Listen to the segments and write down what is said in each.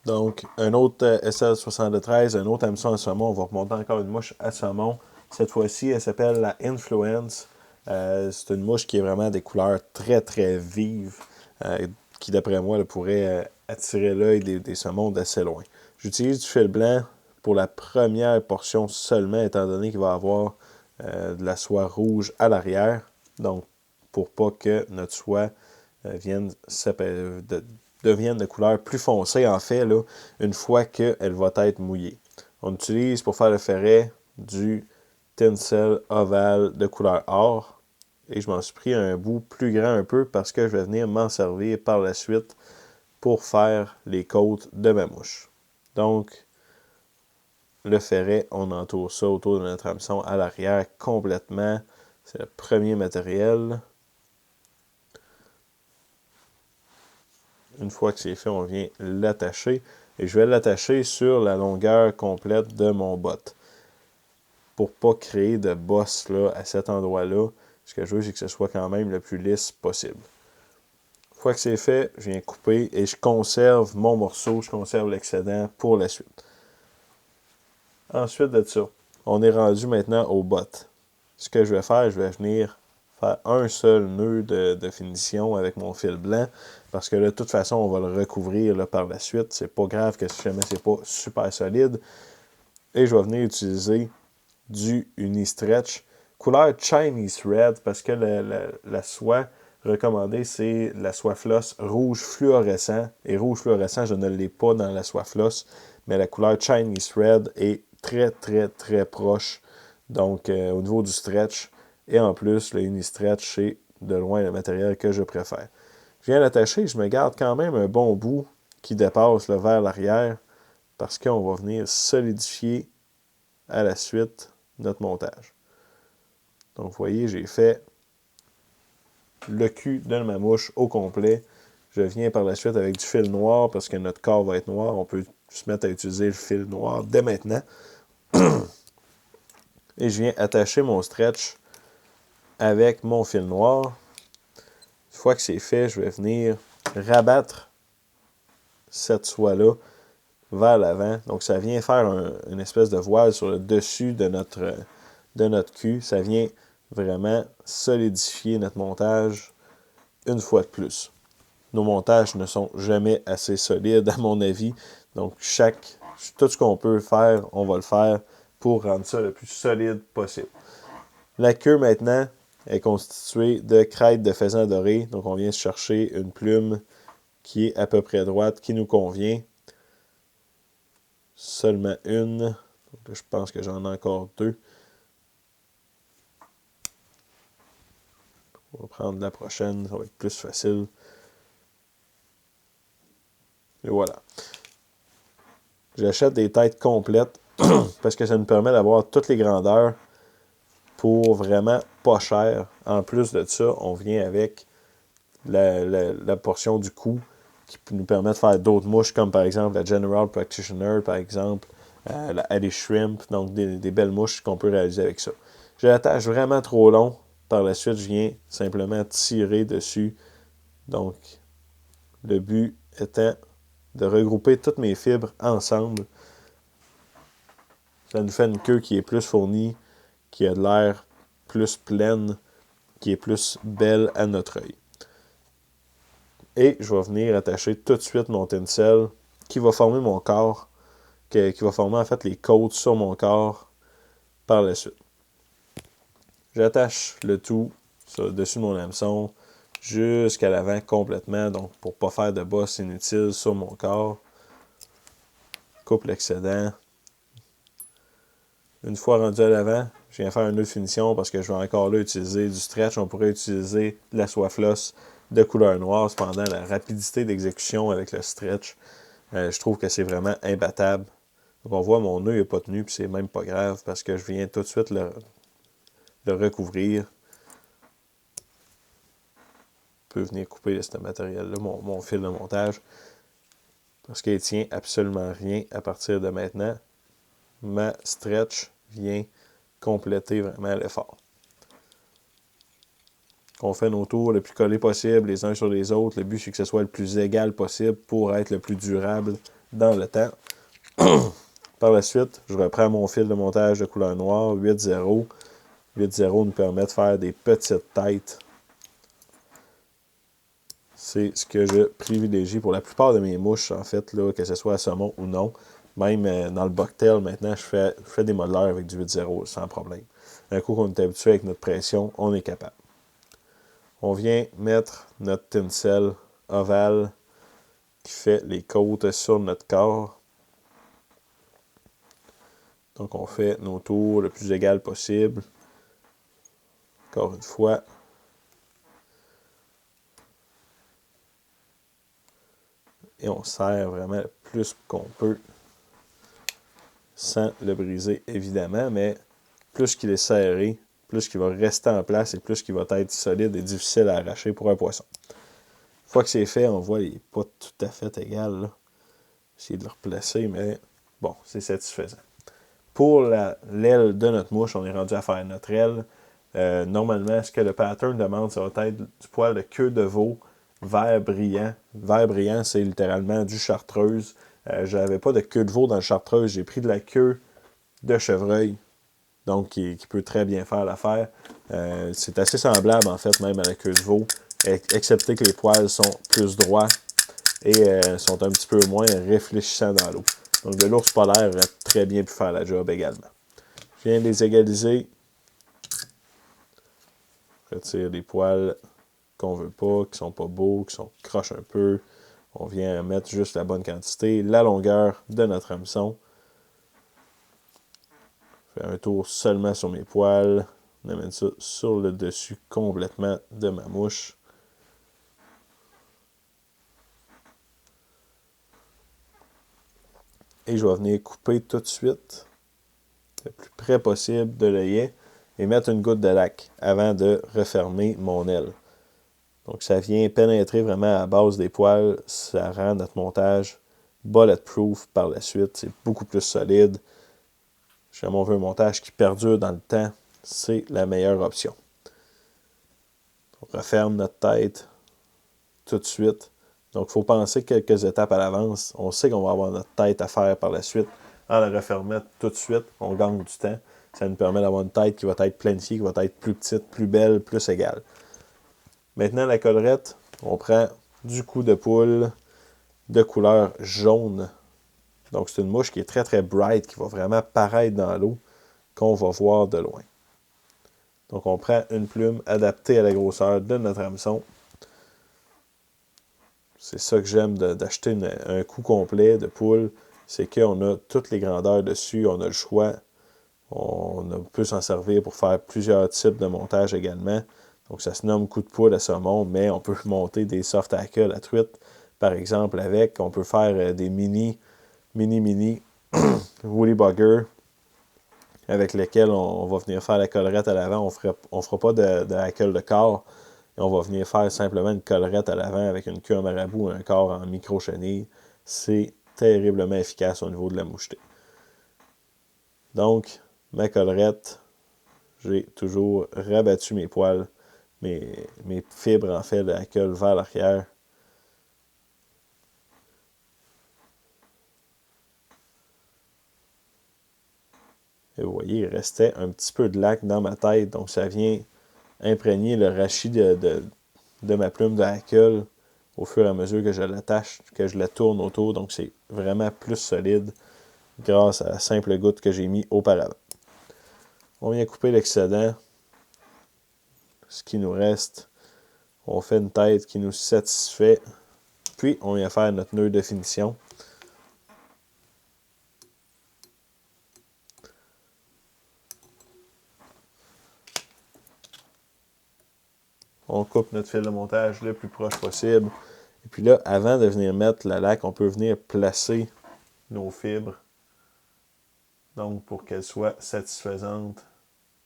Donc, un autre SL73, un autre hameçon à saumon. On va remonter encore une mouche à saumon. Cette fois-ci, elle s'appelle la Influence. C'est une mouche qui est vraiment des couleurs très, très vives, qui, d'après moi, là, pourrait attirer l'œil des saumons d'assez loin. J'utilise du fil blanc pour la première portion seulement, étant donné qu'il va y avoir de la soie rouge à l'arrière. Donc, pour pas que notre soie devienne de couleur plus foncée, en fait, là, une fois qu'elle va être mouillée. On utilise pour faire le ferret du tinsel ovale de couleur or. Et je m'en suis pris un bout plus grand un peu parce que je vais venir m'en servir par la suite pour faire les côtes de ma mouche. Donc, le ferret, on entoure ça autour de notre hameçon à l'arrière complètement. C'est le premier matériel. Une fois que c'est fait, on vient l'attacher. Et je vais l'attacher sur la longueur complète de mon botte. Pour ne pas créer de bosse là, à cet endroit-là, ce que je veux, c'est que ce soit quand même le plus lisse possible. Une fois que c'est fait, je viens couper et je conserve mon morceau, je conserve l'excédent pour la suite. Ensuite de ça, on est rendu maintenant aux bottes. Ce que je vais faire, je vais venir faire un seul nœud de finition avec mon fil blanc, parce que là, de toute façon, on va le recouvrir là, par la suite. C'est pas grave que si jamais c'est pas super solide. Et je vais venir utiliser du Uni-Stretch couleur Chinese Red, parce que la soie recommandée, c'est la soie floss rouge fluorescent. Et rouge fluorescent, je ne l'ai pas dans la soie floss, mais la couleur Chinese Red est très, très, très proche. Donc, au niveau du stretch, et en plus, le Uni-Stretch, c'est de loin le matériel que je préfère. Je viens l'attacher, je me garde quand même un bon bout qui dépasse là, vers l'arrière, parce qu'on va venir solidifier à la suite notre montage. Donc, vous voyez, j'ai fait le cul de ma mouche au complet. Je viens par la suite avec du fil noir, parce que notre corps va être noir. On peut se mettre à utiliser le fil noir dès maintenant. Et je viens attacher mon stretch avec mon fil noir. Une fois que c'est fait, je vais venir rabattre cette soie-là vers l'avant. Donc, ça vient faire une espèce de voile sur le dessus de notre cul. Ça vient vraiment solidifier notre montage une fois de plus. Nos montages ne sont jamais assez solides, à mon avis. Donc, tout ce qu'on peut faire, on va le faire pour rendre ça le plus solide possible. La queue, maintenant, est constituée de crête de faisan doré. Donc, on vient chercher une plume qui est à peu près droite, qui nous convient. Seulement une. Donc, je pense que j'en ai encore deux. On va prendre la prochaine, ça va être plus facile. Et voilà. J'achète des têtes complètes parce que ça nous permet d'avoir toutes les grandeurs pour vraiment pas cher. En plus de ça, on vient avec la portion du cou qui nous permet de faire d'autres mouches, comme par exemple la General Practitioner, par exemple, la Addy Shrimp, donc des belles mouches qu'on peut réaliser avec ça. Je l'attache vraiment trop long. Par la suite, je viens simplement tirer dessus. Donc, le but étant de regrouper toutes mes fibres ensemble. Ça nous fait une queue qui est plus fournie, qui a de l'air plus pleine, qui est plus belle à notre œil. Et je vais venir attacher tout de suite mon tinsel qui va former mon corps, qui va former en fait les côtes sur mon corps par la suite. J'attache le tout dessus de mon hameçon jusqu'à l'avant complètement, donc pour ne pas faire de bosse inutile sur mon corps. Coupe l'excédent. Une fois rendu à l'avant, je viens faire une autre finition parce que je vais encore là utiliser du stretch. On pourrait utiliser de la soie floss de couleur noire. Cependant, la rapidité d'exécution avec le stretch, je trouve que c'est vraiment imbattable. Donc on voit mon nœud n'est pas tenu, puis c'est même pas grave parce que je viens tout de suite le recouvrir. Je peux venir couper ce matériel-là, mon fil de montage, parce qu'il ne tient absolument rien à partir de maintenant. Ma stretch vient compléter vraiment l'effort. On fait nos tours le plus collés possible les uns sur les autres. Le but, c'est que ce soit le plus égal possible pour être le plus durable dans le temps. Par la suite, je reprends mon fil de montage de couleur noire, 8-0. 8-0 nous permet de faire des petites têtes. C'est ce que je privilégie pour la plupart de mes mouches, en fait, là, que ce soit à saumon ou non. Même dans le bucktail, maintenant, je fais des modeleurs avec du 8-0 sans problème. Un coup qu'on est habitué avec notre pression, on est capable. On vient mettre notre tinsel ovale qui fait les côtes sur notre corps. Donc, on fait nos tours le plus égal possible. Encore une fois. Et on serre vraiment le plus qu'on peut sans le briser, évidemment, mais plus qu'il est serré, plus qu'il va rester en place et plus qu'il va être solide et difficile à arracher pour un poisson. Une fois que c'est fait, on voit qu'il n'est pas tout à fait égal. Là. Essayer de le replacer, mais bon, c'est satisfaisant. Pour l'aile de notre mouche, on est rendu à faire notre aile. Normalement, ce que le pattern demande, ça va être du poil de queue de veau vert brillant. Vert brillant, c'est littéralement du chartreuse. Je n'avais pas de queue de veau dans le chartreuse. J'ai pris de la queue de chevreuil, donc qui peut très bien faire l'affaire. C'est assez semblable, en fait, même à la queue de veau, excepté que les poils sont plus droits et sont un petit peu moins réfléchissants dans l'eau. Donc, de l'ours polaire aurait très bien pu faire la job également. Je viens de les égaliser. Retire les poils qu'on veut pas, qui sont pas beaux, qui sont croches un peu. On vient mettre juste la bonne quantité, la longueur de notre hameçon. Je fais un tour seulement sur mes poils. On amène ça sur le dessus complètement de ma mouche. Et je vais venir couper tout de suite, le plus près possible de l'œillet, et mettre une goutte de lac avant de refermer mon aile. Donc ça vient pénétrer vraiment à la base des poils, ça rend notre montage bulletproof par la suite, c'est beaucoup plus solide. Si on veut un montage qui perdure dans le temps, c'est la meilleure option. On referme notre tête tout de suite. Donc, il faut penser quelques étapes à l'avance. On sait qu'on va avoir notre tête à faire par la suite. En la refermant tout de suite, on gagne du temps. Ça nous permet d'avoir une tête qui va être planifiée, qui va être plus petite, plus belle, plus égale. Maintenant, la collerette, on prend du cou de poule de couleur jaune. Donc, c'est une mouche qui est très, très bright, qui va vraiment paraître dans l'eau, qu'on va voir de loin. Donc, on prend une plume adaptée à la grosseur de notre hameçon. C'est ça que j'aime d'acheter un coup complet de poule, c'est qu'on a toutes les grandeurs dessus, on a le choix. On peut s'en servir pour faire plusieurs types de montage également. Donc, ça se nomme coup de poule à saumon, mais on peut monter des soft tackle à truite, par exemple, avec. On peut faire des mini woolly bugger avec lesquels on va venir faire la collerette à l'avant. On ne fera pas de hackle de corps. Et on va venir faire simplement une collerette à l'avant avec une queue en marabout et un corps en micro-chenille. C'est terriblement efficace au niveau de la moucheté. Donc, ma collerette, j'ai toujours rabattu mes poils, mes fibres en fait de hackle vers l'arrière. Et vous voyez, il restait un petit peu de lac dans ma tête, donc ça vient imprégner le rachis de ma plume de hackle au fur et à mesure que je l'attache, que je la tourne autour. Donc, c'est vraiment plus solide grâce à la simple goutte que j'ai mis auparavant. On vient couper l'excédent. Ce qui nous reste, on fait une tête qui nous satisfait. Puis, on vient faire notre nœud de finition. On coupe notre fil de montage le plus proche possible. Et puis là, avant de venir mettre la laque, on peut venir placer nos fibres. Donc, pour qu'elles soient satisfaisantes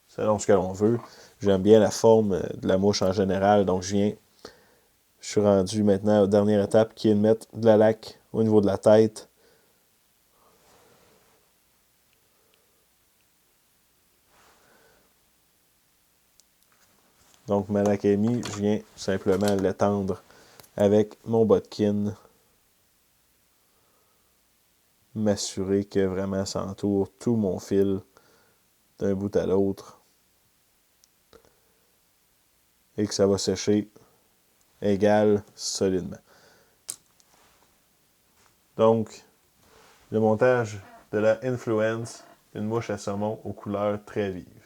selon ce que l'on veut. J'aime bien la forme de la mouche en général. Donc, je suis rendu maintenant à la dernière étape qui est de mettre de la laque au niveau de la tête. Donc, ma laque est mise, je viens simplement l'étendre avec mon bodkin. m'assurer que vraiment ça entoure tout mon fil d'un bout à l'autre et que ça va sécher égal solidement. Donc, le montage de la Influence, une mouche à saumon aux couleurs très vives.